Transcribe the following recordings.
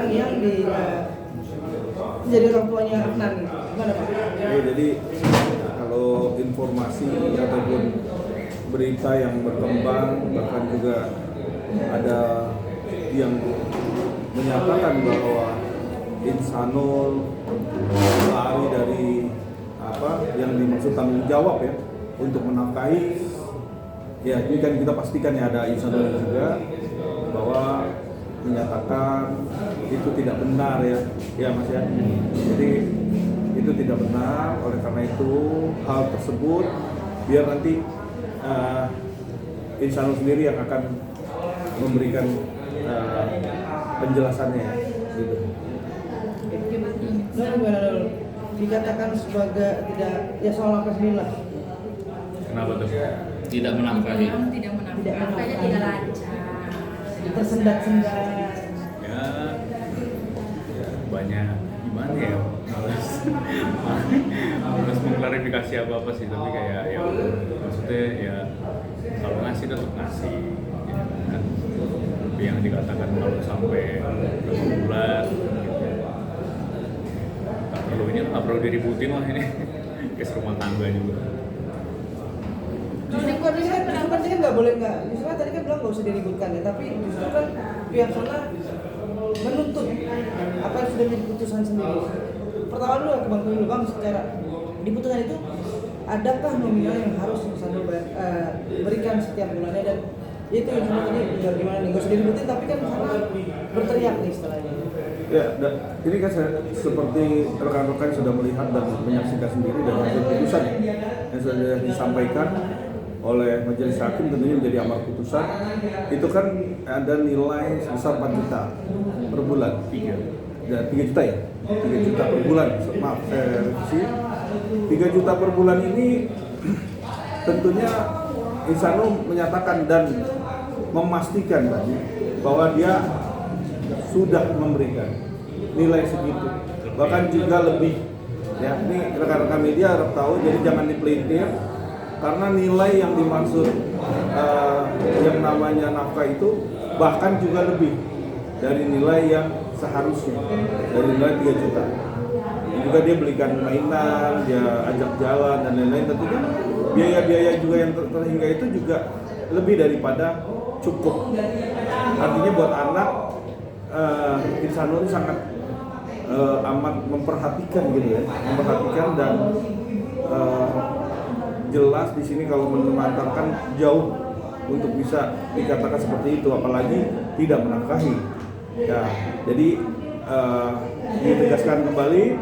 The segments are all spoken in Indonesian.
orang yang jadi orang tuanya Afnan gitu. Gimana Pak? Ya, jadi kalau informasi ataupun berita yang berkembang, bahkan juga ada yang menyatakan bahwa Insanul lari dari apa yang dimaksud tanggung jawab ya untuk menafkahi, ya ini kan kita pastikan ya ada Insanul juga bahwa menyatakan itu tidak benar ya Mas ya. Jadi itu tidak benar, oleh karena itu hal tersebut biar nanti Insanul sendiri yang akan memberikan penjelasannya gitu. Dikatakan sebagai tidak ya soal apa lah. Kenapa tuh? Tidak menafkahi. Tidak menafkahi, tidak lancar. Tersendat-sendat. Ya banyak gimana ya, harus mengklarifikasi apa sih, tapi kayak ya maksudnya ya kalau ngasih tetap ngasih ya, kan. Tapi yang dikatakan kalau sampai berapa bulan gitu, nggak perlu diributin lah ini. Kes rumah tangga juga. Justru kan dia nggak boleh nggak. Justru kan tadi kan bilang nggak usah diributkan ya, tapi justru kan pihak sana menuntut apa yang sudah menjadi putusan sendiri. Pertama dulu ke Bang dulu Bang, secara di putusan itu adakah nominal yang harus misalnya berikan setiap bulannya, dan itu cuma tadi gimana nih nggak usah diributin, tapi kan sana berteriak nih istilahnya. Ya, ini kan seperti rekan-rekan sudah melihat dan menyaksikan sendiri dari hasil putusan yang sudah disampaikan oleh majelis hakim, tentunya menjadi amar putusan. Itu kan ada nilai sebesar 4 juta per bulan. 3 juta ya? 3 juta per bulan, maaf saya revisi. 3 juta per bulan ini tentunya Insanul menyatakan dan memastikan tadi bahwa dia sudah memberikan nilai segitu, bahkan juga lebih. Ya, ini rekan-rekan media harus tahu, jadi jangan dipelintir, karena nilai yang dimaksud yang namanya nafkah itu bahkan juga lebih dari nilai yang seharusnya, dari nilai 3 juta. Juga dia belikan mainan, dia ajak jalan dan lain-lain, tentunya biaya-biaya juga yang terhingga itu juga lebih daripada cukup. Artinya buat anak Insanul sangat amat memperhatikan gitu ya, memperhatikan dan jelas di sini kalau mengantarkan jauh untuk bisa dikatakan seperti itu, apalagi tidak menafkahi. Ya, jadi ditegaskan kembali,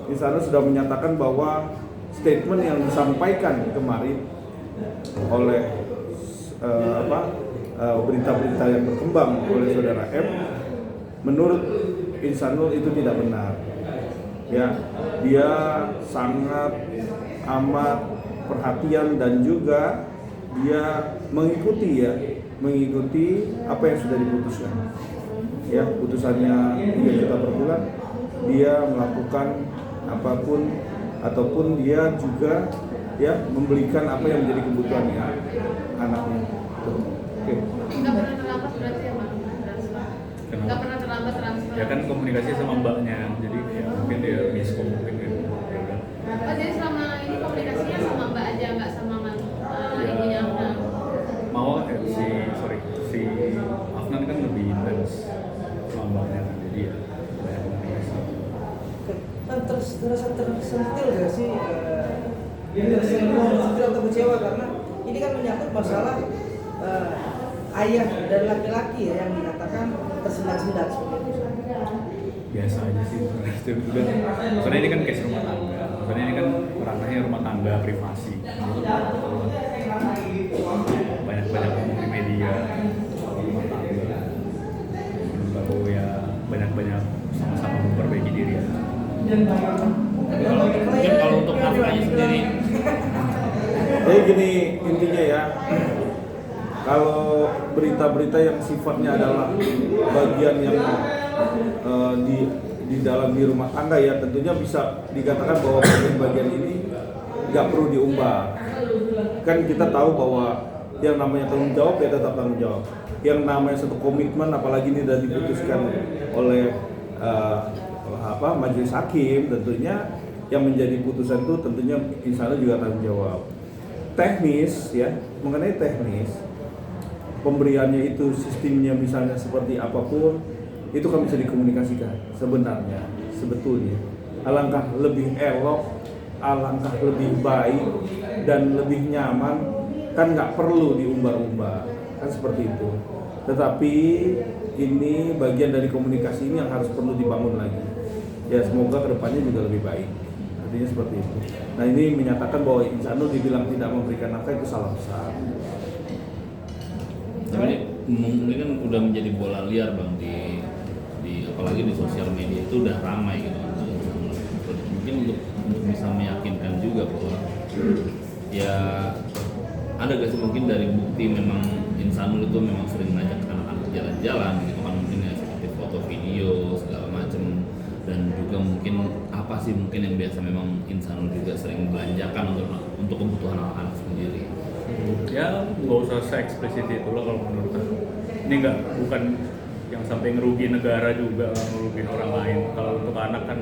Insanul sudah menyatakan bahwa statement yang disampaikan kemarin oleh berita-berita yang berkembang oleh saudara M, menurut Insanul itu tidak benar. Ya, dia sangat amat perhatian dan juga dia mengikuti apa yang sudah diputuskan. Ya, putusannya 3 juta per bulan, dia melakukan apapun ataupun dia juga ya membelikan apa yang menjadi kebutuhannya anaknya. Oke. Nggak pernah terlambat berarti ya Bang? Nggak pernah terlambat transfer. Ya kan komunikasi sama mbaknya, jadi ya mungkin dia miskom mungkin ya. Oh, jadi selama ini komunikasinya sama mbak aja, nggak sama ibunya Afnan? Mau si Afnan kan lebih intens sama mbaknya kan, jadi ya banyak komunikasi. Terasa tersentil gak sih tersentil atau kecewa, karena ini kan menyangkut masalah ayah dan laki-laki ya, yang dikatakan tersendat-sendat seperti itu. Biasa aja sih itu juga, karena ini kan case rumah tangga, karena ini kan ranahnya rumah tangga privasi, banyak ngomong di media soal rumah tangga, lalu ya banyak sama-sama memperbaiki diri ya. Kalau untuk nafkahnya sendiri, jadi gini intinya ya, kalau berita-berita yang sifatnya adalah bagian yang di dalam di rumah tangga ya, tentunya bisa dikatakan bahwa bagian-bagian ini nggak perlu diumbar. Kan kita tahu bahwa Yang namanya tanggung jawab ya tetap tanggung jawab. Yang namanya satu komitmen, apalagi ini sudah diputuskan oleh majelis hakim, tentunya yang menjadi putusan itu tentunya insya Allah juga tanggung jawab. Teknis ya, mengenai teknis pemberiannya itu sistemnya misalnya seperti apapun itu kan bisa dikomunikasikan sebenarnya, sebetulnya alangkah lebih elok, alangkah lebih baik dan lebih nyaman, kan nggak perlu diumbar-umbar, kan seperti itu. Tetapi ini bagian dari komunikasi ini yang harus perlu dibangun lagi. Ya semoga kedepannya juga lebih baik. Artinya seperti itu. Nah ini menyatakan bahwa Insanul dibilang tidak memberikan nafkah itu salah besar. Tapi ini kan udah menjadi bola liar bang di apalagi di sosial media itu udah ramai gitu. Mungkin untuk bisa meyakinkan juga bahwa ya ada gak sih mungkin dari bukti memang Insanul itu memang sering ngajak anak-anak jalan-jalan gitu kan, mungkin ya seperti foto video segala macem, dan juga mungkin apa sih mungkin yang biasa memang Insanul juga sering belanjakan untuk kebutuhan anak-anak sendiri. Ya nggak usah se-eksplisit itu loh kalau menurut aku. Ini bukan yang sampai ngerugi negara juga, ngerugi orang lain. Kalau untuk anak kan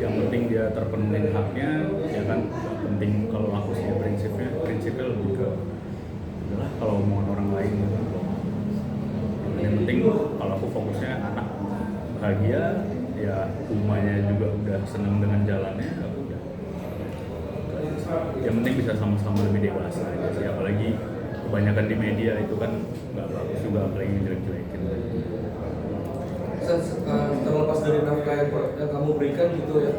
yang penting dia terpenuhi haknya, ya kan. Yang penting kalau aku sih prinsipnya lebih ke adalah kalau omongan orang lain gitu. Yang penting kalau aku fokusnya anak bahagia, ya rumahnya juga udah senang dengan jalannya, aku udah. Yang penting bisa sama-sama lebih dewasa aja sih, apalagi kebanyakan di media itu kan nggak bagus juga, apalagi jelek-jelekin. Terlepas dari nafkah yang kamu berikan gitu ya,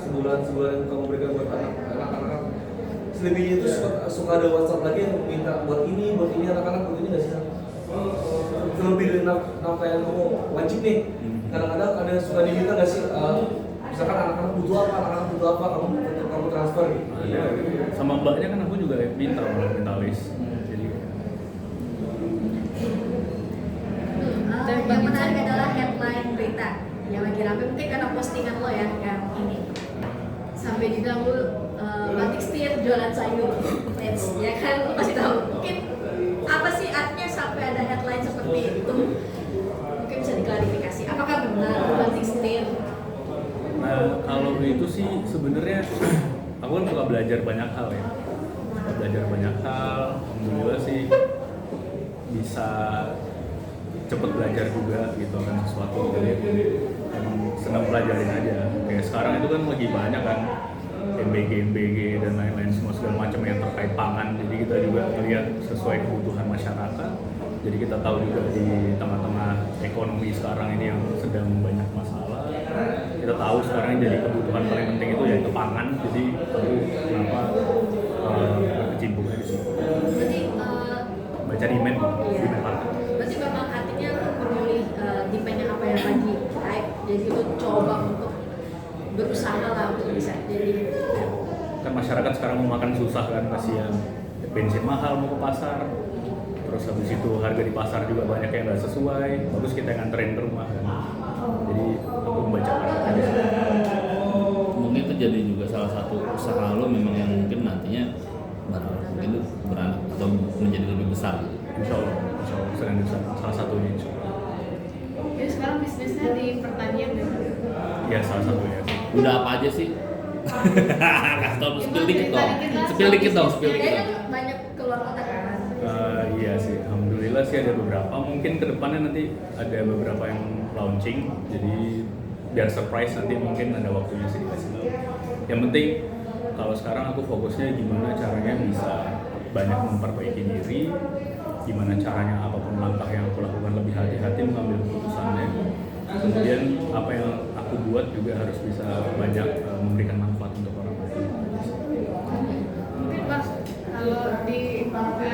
sebulan yang kamu berikan buat anak-anak, selebihnya itu suka ada WhatsApp lagi yang minta buat ini anak-anak, buat ini nggak sih? Terlebih dari nafkah yang kamu wajib nih, kadang-kadang ada suka diminta nggak sih? Misalkan anak-anak butuh apa, kamu transfer gitu. Ada, sama mbaknya kan aku juga minta list. Jadi Yang menarik adalah headline berita yang lagi rame, mungkin karena postingan lo ya yang ini sampai dibilang lu batik setir jualan sayur, ya kan, lu pasti tahu. Mungkin apa sih artinya sampai ada headline seperti itu? Mungkin bisa diklarifikasi. Apakah benar lu batik setir? nah kalau itu sih sebenarnya aku kan suka belajar banyak hal ya. Alhamdulillah sih bisa cepet belajar juga gitu kan sesuatu, jadi emang senang pelajarin aja. Kayak sekarang itu kan lagi banyak kan MBG dan lain-lain semua segala macam yang terkait pangan, jadi kita juga melihat sesuai kebutuhan masyarakat. Jadi kita tahu juga di tengah-tengah ekonomi sekarang ini yang sedang banyak masalah, kita tahu sekarang yang jadi kebutuhan paling penting itu yaitu pangan. Jadi kenapa berkecimpungnya di situ, Jadi baca demand market. berarti memang artinya lu memilih demandnya apa yang lagi naik, jadi lu coba untuk berusaha lah untuk bisa jadi. Kan masyarakat sekarang mau makan susah kan, kasihan, bensin mahal mau ke pasar, terus habis itu harga di pasar juga banyak yang nggak sesuai, bagus kita yang nganterin ke rumah kan. Jadi aku membaca market. Mungkin itu jadi juga salah satu usaha lo memang yang mungkin nantinya mungkin itu beranak atau menjadi lebih besar gitu. Insya Allah sedang salah satunya insya Allah. Jadi sekarang bisnisnya di pertanian ya? Ya salah satunya. Udah apa aja sih? Kasih tau, spill dikit dong. Kayaknya kan banyak keluar kota kan. Iya sih, alhamdulillah sih ada beberapa. Mungkin kedepannya nanti ada beberapa yang launching, jadi biar surprise nanti mungkin ada waktunya sih dikasih tahu. Yang penting kalau sekarang aku fokusnya gimana caranya bisa banyak memperbaiki diri, gimana caranya apapun langkah yang aku lakukan lebih hati-hati mengambil keputusannya. Kemudian apa yang aku buat juga harus bisa banyak memberikan manfaat untuk orang lain. Mungkin Pak, kalau di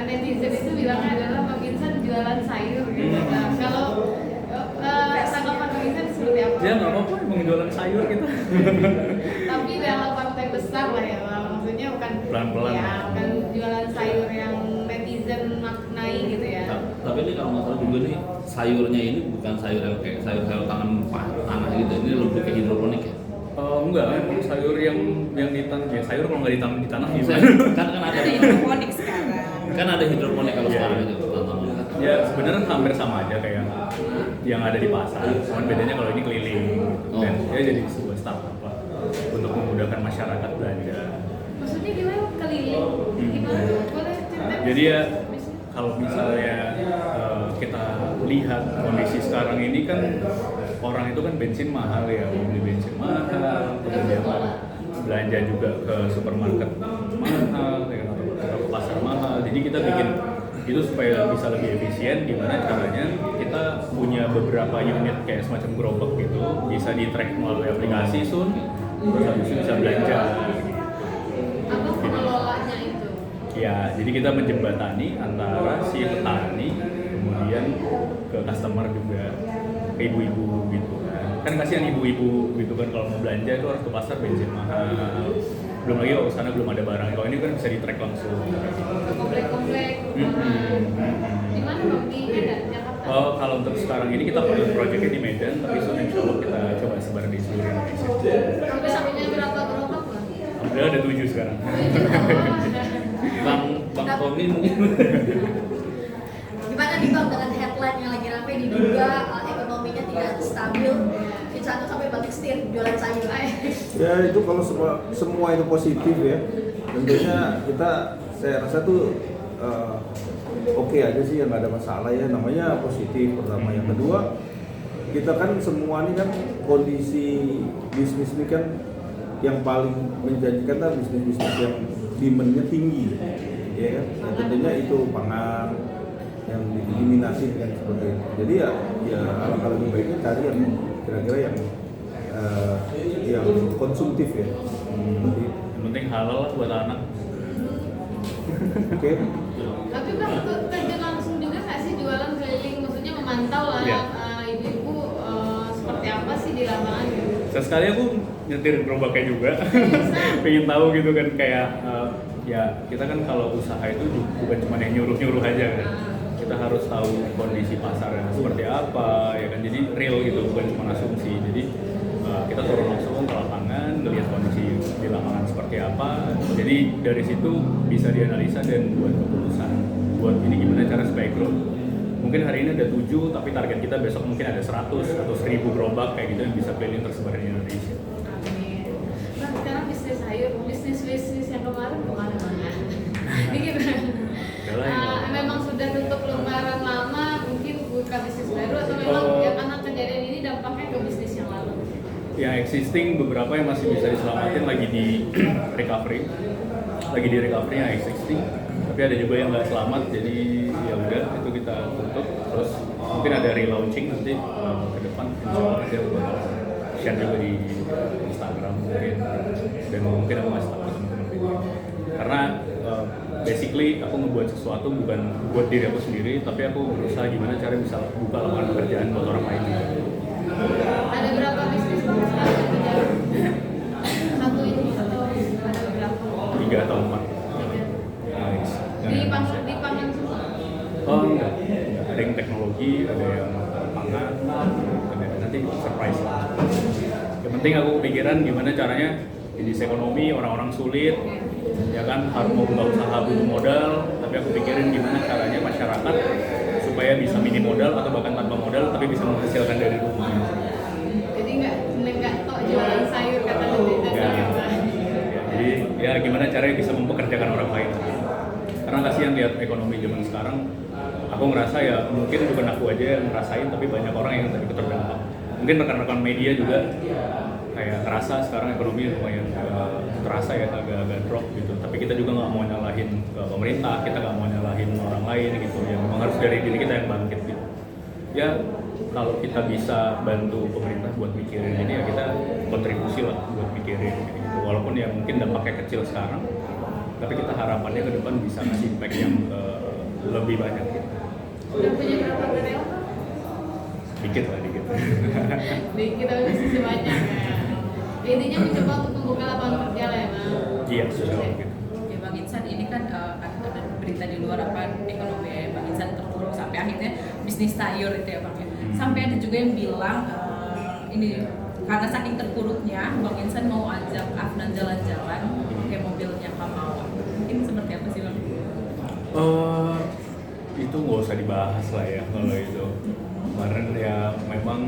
netizen itu bilangnya adalah Bang Insan jualan sayur gitu. Nah, kalau tanggapan Bang Insan seperti apa? Ya nggak apa-apa, emang jualan sayur gitu. Tapi dalam partai besar lah ya Bang, maksudnya bukan Pelan-pelan. ya, bukan jualan sayur yang netizen maknai gitu ya. Tapi ini kalau nggak salah juga nih sayurnya ini bukan sayur yang kayak sayur tanam tanah gitu, ini lebih kayak hidroponik ya. Enggak, emang sayur yang ditanam, ya sayur kalau nggak ditanam di tanah gimana? Kan ada hidroponik sekarang. Kan ada hidroponik kalau Iya. sekarang itu tantangan. Ya sebenarnya hampir sama aja kayak yang ada di pasar, cuman bedanya kalau ini keliling gitu. Dan dia jadi sebuah startup lah untuk memudahkan masyarakat belanja. Maksudnya gimana keliling? Gimana? Boleh ceritain? Jadi ya kalau misalnya kita lihat kondisi sekarang ini kan orang itu kan bensin mahal ya, mau beli bensin mahal, kemudian belanja juga ke supermarket mahal, ya, atau ke pasar mahal. Jadi kita bikin itu supaya bisa lebih efisien. Gimana caranya kita punya beberapa unit kayak semacam gerobak gitu, bisa di track melalui aplikasi Sun, terus habis itu bisa belanja. Apa pengelolanya itu? Ya, jadi kita menjembatani antara si petani kemudian ke customer juga, ke ibu-ibu gitu kan. Kan kasihan ibu-ibu gitu kan kalau mau belanja itu harus ke pasar bensin mahal. Belum lagi kalau sana belum ada barang. Kalau ini kan bisa di track langsung. Ke komplek-komplek. Di mana Bang? Di Medan, Jakarta? Kalau untuk sekarang ini kita pilot projectnya di Medan, tapi soon insya Allah kita coba sebar di seluruh Indonesia. Sampai sampingnya berapa gerobak Bang? Alhamdulillah ada 7 sekarang. Bang Tommy mungkin Gimana nih Bang dengan headline yang lagi rame diduga ekonominya tidak stabil, Vincent sampai batik setir jualan sayur. Ya itu kalau semua itu positif ya, tentunya saya rasa tuh oke aja sih, yang nggak ada masalah ya, namanya positif pertama. Yang kedua, kita kan semua ini kan kondisi bisnis ini kan yang paling menjanjikan kan bisnis-bisnis yang demand-nya tinggi, ya kan? Ya, tentunya itu pangan yang diminati dengan seperti itu. Jadi ya alangkah lebih baiknya cari yang kira-kira yang konsumtif ya. Jadi, Yang penting halal lah buat anak. oke. Tapi Bang, terjun langsung juga nggak sih jualan keliling? Maksudnya memantau lah Iya. ibu-ibu seperti apa sih di lapangan gitu? Sesekali aku nyetir gerobaknya juga, pengen tahu gitu kan kayak ya kita kan kalau usaha itu bukan cuma yang nyuruh-nyuruh aja kan, kita harus tahu kondisi pasarnya seperti apa ya kan, jadi real gitu, bukan cuma asumsi. Jadi kita turun langsung ke lapangan, ngelihat kondisi di lapangan seperti apa, jadi dari situ bisa dianalisa dan buat keputusan buat ini gimana cara supaya growth. Mungkin hari ini ada 7, tapi target kita besok mungkin ada 100 atau 1000 gerobak kayak gitu yang bisa keliling tersebar di Indonesia. Amin. Bang, sekarang bisnis sayur, bisnis yang kemarin kemana mana? Ini gimana? Udah lah, ya. Memang sudah tutup lembaran lama, mungkin buka bisnis baru atau memang ya karena kejadian ini dampaknya ke bisnis yang lalu? Yang existing beberapa yang masih bisa diselamatin lagi di recovery yang existing, tapi ada juga yang nggak selamat, jadi ya udah itu kita tutup. Terus mungkin ada relaunching nanti ke depan, insya Allah dia bakal share juga di Instagram mungkin, dan mungkin aku ngasih tahu ke teman-teman media. Karena basically aku ngebuat sesuatu bukan buat diri aku sendiri, tapi aku berusaha gimana cara bisa buka lapangan pekerjaan buat orang lain juga. Ada berapa bisnis Bang sekarang yang berjalan? Satu ini atau ada berapa? 3 atau 4. Nice. Di pangan semua? Oh enggak, ada yang teknologi, ada yang pangan, ada nanti surprise lah. Yang penting aku kepikiran gimana caranya di ekonomi orang-orang sulit, ya kan, harus mau buka usaha butuh modal, tapi aku pikirin gimana caranya masyarakat supaya bisa minim modal atau bahkan tanpa modal tapi bisa menghasilkan dari rumah. Jadi nggak tok jualan sayur kata Nanda. Ya, jadi ya gimana caranya bisa mempekerjakan orang lain. Karena kasihan lihat ekonomi zaman sekarang, aku ngerasa ya mungkin bukan aku aja yang ngerasain, tapi banyak orang yang ikut terdampak. Mungkin rekan-rekan media juga kayak kerasa sekarang ekonomi lumayan terasa ya agak drop gitu. Tapi kita juga nggak mau nyalahin ke pemerintah, kita nggak mau nyalahin orang lain gitu. Yang memang harus dari diri kita yang bangkit gitu. Ya kalau kita bisa bantu pemerintah buat mikirin ini ya kita kontribusi lah buat mikirin gitu. Walaupun ya mungkin dampaknya kecil sekarang, tapi kita harapannya ke depan bisa ngasih impact yang lebih banyak gitu. Udah punya berapa karyawan? Dikit lah, dikit. Dikit tapi bisnisnya banyak ya. Intinya mencoba untuk membuka lapangan kerja lah ya Bang. Iya, sudah gitu. Ya Bang Insan, ini kan ada berita di luar apa ekonomi Bang Insan terpuruk sampai akhirnya bisnis sayur itu ya Bang ya. Sampai ada juga yang bilang ini karena saking terpuruknya Bang Insan mau ajak Afnan jalan-jalan pakai mobilnya Pamawa. Ini seperti apa sih Bang? Itu nggak usah dibahas lah ya kalau itu. Kemarin ya memang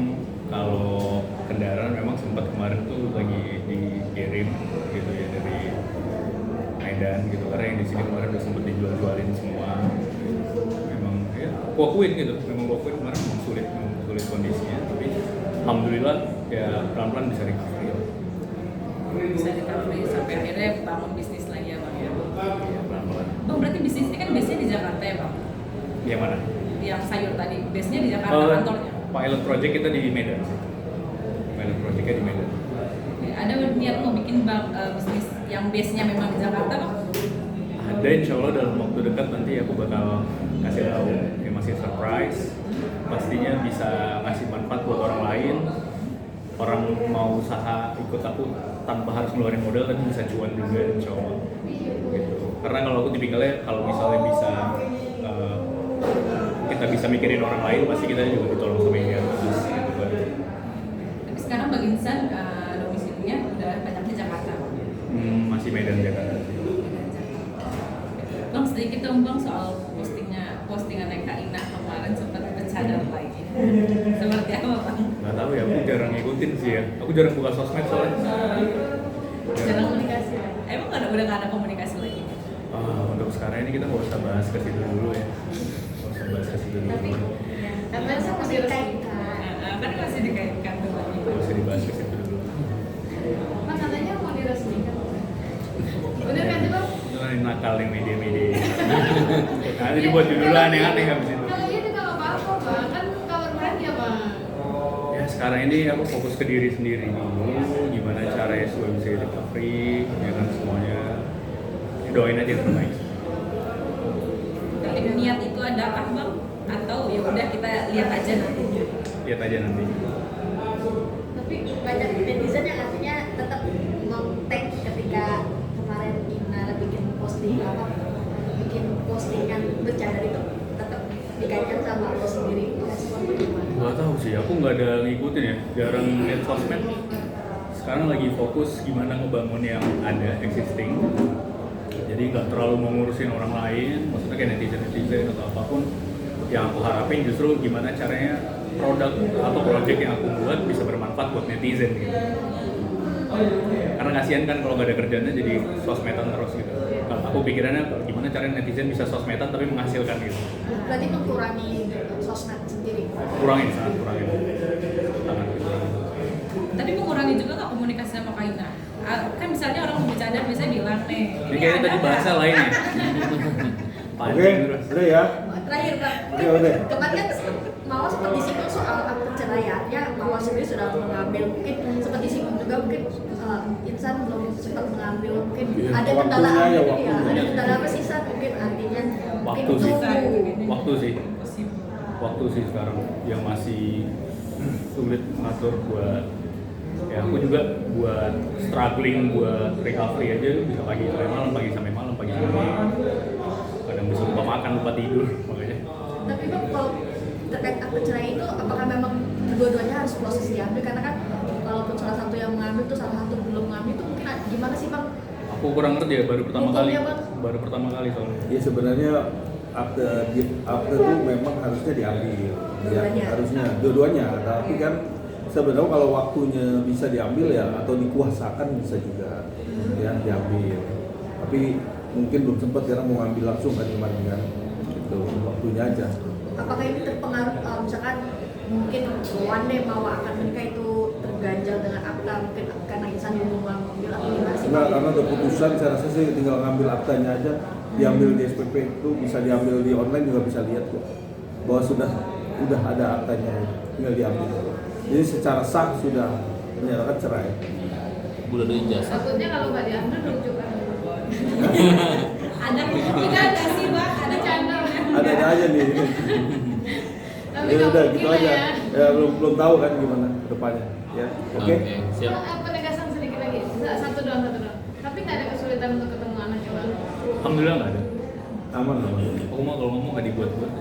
kalau kendaraan memang sempat kemarin tuh lagi dikirim gitu ya dari Medan gitu, karena yang di sini kemarin udah sempat dijual-jualin semua. Memang ya gua akuin gitu, memang gua akuin kemarin memang sulit kondisinya, tapi alhamdulillah ya pelan-pelan bisa recovery. Bisa recovery sampai akhirnya bangun bisnis lagi ya bang ya. Iya pelan-pelan. Bang berarti bisnisnya kan biasanya di Jakarta ya bang? Yang mana? Yang sayur tadi, biasanya di Jakarta kantornya. Pilot project kita di Medan sih. Pilot projectnya di Medan. Ada niat mau bikin bisnis yang base-nya memang di Jakarta bang? Ada, insya Allah dalam waktu dekat nanti aku bakal kasih tahu. Ya masih surprise. Pastinya bisa ngasih manfaat buat orang lain. Orang mau usaha ikut aku tanpa harus ngeluarin modal tapi bisa cuan juga insya Allah. Gitu. Karena kalau aku tipikalnya kalau misalnya bisa kita bisa mikirin orang lain, pasti kita juga ditolong sama yang atas gitu kan. Tapi sekarang Bang Insan domisilinya udah banyak di Jakarta. Masih Medan Jakarta. Bang sedikit dong bang soal postingan Kak Ina kemarin sempat bercadar lagi. Seperti apa bang? Nggak tahu ya, aku jarang ngikutin sih ya. Aku jarang buka sosmed soalnya. Jarang komunikasi. Emang udah nggak ada komunikasi lagi? Untuk sekarang ini kita nggak usah bahas ke situ dulu ya. Nggak usah bahas ke situ dulu. Tapi katanya sih masih diresmikan. Kan masih dikaitkan tuh lagi. Nggak usah dibahas ke situ dulu. Kan katanya mau diresmikan. Bener kan sih bang? Ini nakal nih media-media. Nanti dibuat judulan yang aneh habis itu. Kalau iya juga nggak apa-apa bang, kan kabar brand ya bang. Ya sekarang ini aku fokus ke diri sendiri dulu. Gimana caranya supaya bisa recovery, ya kan semuanya. Doain aja yang terbaik. Tapi niat itu ada apa bang? Atau ya udah kita lihat aja nantinya. Lihat aja nanti. Tapi banyak netizen yang artinya tetap nge-tag ketika kemarin Ina bikin postingan bercadar itu tetap dikaitkan sama lo sendiri. Gak tahu sih, aku nggak ada ngikutin ya, jarang lihat sosmed. Sekarang lagi fokus gimana ngebangun yang ada existing. Jadi nggak terlalu mau ngurusin orang lain, maksudnya kayak netizen atau apapun. Yang aku harapin justru gimana caranya produk atau project yang aku buat bisa bermanfaat buat netizen gitu. Karena kasihan kan kalau nggak ada kerjanya jadi sosmedan terus gitu. Kalau aku pikirannya gimana caranya netizen bisa sosmedan tapi menghasilkan gitu. Berarti mengurangi sosmed sendiri. Sangat kurangin. Sangat kurangin. Tadi mengurangi juga nggak komunikasi sama Kak Ina? Kan misalnya orang mau bercadar biasanya bilang nih. Ini kayaknya tadi bahasa lain ya. Oke, udah ya. Terakhir bang, Oke, udah. kemarin kan Mawar sempat disinggung soal perceraiannya, Mawar sendiri sudah mengambil, mungkin sempat disinggung juga mungkin Insan belum sempat mengambil, mungkin Iya, ada waktunya kendala apa ya, gitu ya, waktunya. ada kendala apa sih San? Mungkin artinya mungkin Waktu sih. tunggu. Waktu sih sekarang yang masih sulit ngatur buat ya aku juga buat struggling buat recovery aja bisa pagi sampai malam, pagi sampai malam, pagi sampai malam. Kadang bisa lupa makan, lupa tidur makanya. Tapi bang kalau terkait akte cerai itu, apakah memang dua-duanya harus proses diambil? Karena kan walaupun salah satu yang mengambil tuh salah satu belum mengambil itu mungkin gimana sih bang? Aku kurang ngerti ya, baru pertama Hukumnya, kali. Bang? Baru pertama kali soalnya. Ya sebenarnya akte itu memang harusnya diambil, ya, Dua-duanya. harusnya dua-duanya. Tapi kan sebenarnya kalau waktunya bisa diambil ya atau dikuasakan bisa juga ya diambil. Tapi mungkin belum sempat karena mau ngambil langsung kan kemarin kan, itu waktunya aja. Apakah ini terpengaruh misalkan mungkin one day mau akan menikah itu terganjal dengan akta, mungkin karena Insan belum mengambil atau gimana sih? Enggak, karena udah putusan saya rasa sih tinggal ngambil aktanya aja, diambil di SPP itu bisa diambil di online juga bisa lihat kok bahwa sudah ada aktanya, tinggal diambil. Jadi secara sah sudah menyatakan cerai. Udah ada ijazah. Takutnya kalau nggak diambil rujukan. Ada tidak ada sih bang? Ada canda. Ada aja nih. Tapi Ya nggak udah mungkin gitu lah aja. ya. Ya belum tahu kan gimana depannya. Ya, oke. Siap. Penegasan sedikit lagi, satu doang. Tapi nggak ada kesulitan untuk ketemu anaknya bang. Alhamdulillah nggak ada. Aman. Aku mah kalau ngomong nggak dibuat-buat.